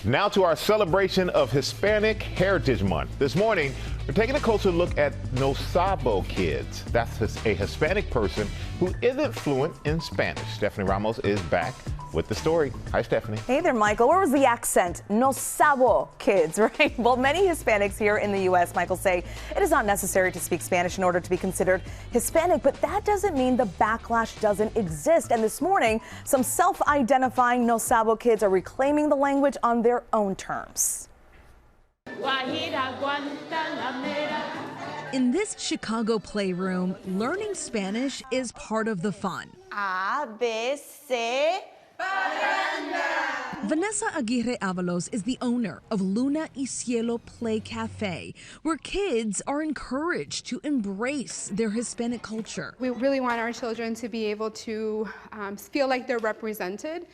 Now to our celebration of Hispanic Heritage Month. This morning, we're taking a closer look at No Sabo Kids. That's a Hispanic person who isn't fluent in Spanish. Stephanie Ramos is back with the story. Hi, Stephanie. Hey there, Michael. Where was the accent? No Sabo Kids, right? Well, many Hispanics here in the U.S., Michael, say it is not necessary to speak Spanish in order to be considered Hispanic, but that doesn't mean the backlash doesn't exist. And this morning, some self-identifying No Sabo kids are reclaiming the language on their own terms. In this Chicago playroom, learning Spanish is part of the fun. A, B, C. Vanessa Aguirre Avalos is the owner of Luna y Cielo Play Cafe, where kids are encouraged to embrace their Hispanic culture. We really want our children to be able to feel like they're represented,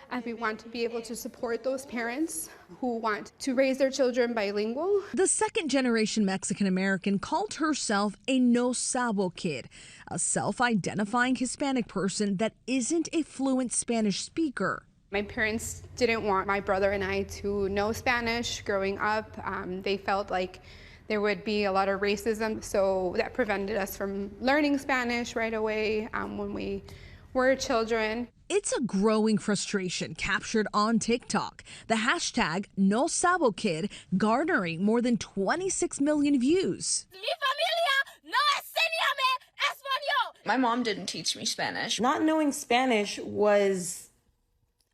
and we want to be able to support those parents who want to raise their children bilingual. The second-generation Mexican-American called herself a No Sabo kid, a self-identifying Hispanic person that isn't a fluent Spanish speaker. My parents didn't want my brother and I to know Spanish growing up. They felt like there would be a lot of racism, so that prevented us from learning Spanish right away when we were children. It's a growing frustration captured on TikTok. The hashtag No Sabo Kid garnering more than 26 million views. My mom didn't teach me Spanish. Not knowing Spanish was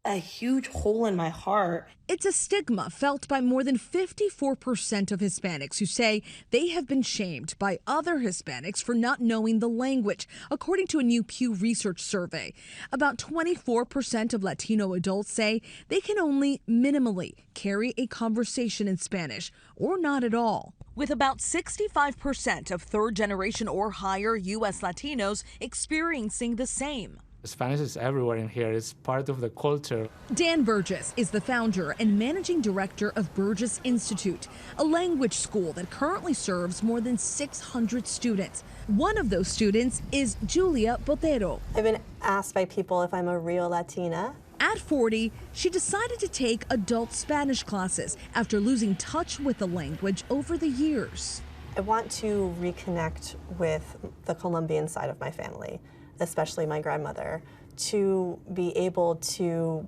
a huge hole in my heart. It's a stigma felt by more than 54% of Hispanics who say they have been shamed by other Hispanics for not knowing the language, according to a new Pew Research survey. About 24% of Latino adults say they can only minimally carry a conversation in Spanish, or not at all. With about 65% of third generation or higher U.S. Latinos experiencing the same. Spanish is everywhere in here. It's part of the culture. Dan Burgess is the founder and managing director of Burgess Institute, a language school that currently serves more than 600 students. One of those students is Julia Botero. I've been asked by people if I'm a real Latina. At 40, she decided to take adult Spanish classes after losing touch with the language over the years. I want to reconnect with the Colombian side of my family, especially my grandmother, to be able to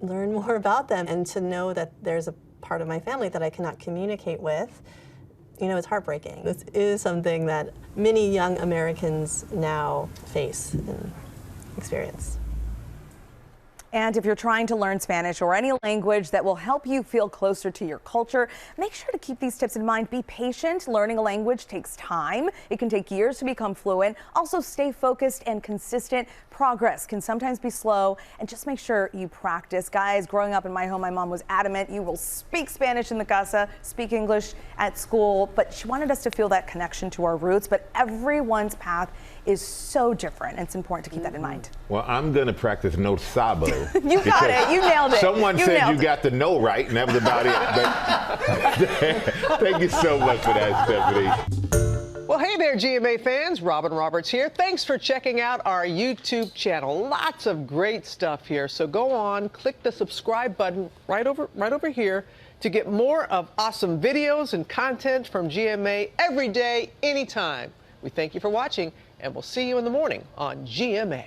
learn more about them and to know that there's a part of my family that I cannot communicate with. You know, it's heartbreaking. This is something that many young Americans now face and experience. And if you're trying to learn Spanish or any language that will help you feel closer to your culture, make sure to keep these tips in mind. Be patient. Learning a language takes time. It can take years to become fluent. Also, stay focused and consistent. Progress can sometimes be slow, and just make sure you practice. Guys, growing up in my home, my mom was adamant you will speak Spanish in the casa, speak English at school, but she wanted us to feel that connection to our roots. But everyone's path is so different, and it's important to keep that in mind. Well, I'm going to practice No Sabo. You got it. You nailed it. Someone said you got the no right, and that was about it. But thank you so much for that, Stephanie. Well, hey there, GMA fans. Robin Roberts here. Thanks for checking out our YouTube channel. Lots of great stuff here. So go on, click the subscribe button right over here to get more of awesome videos and content from GMA every day, anytime. We thank you for watching, and we'll see you in the morning on GMA.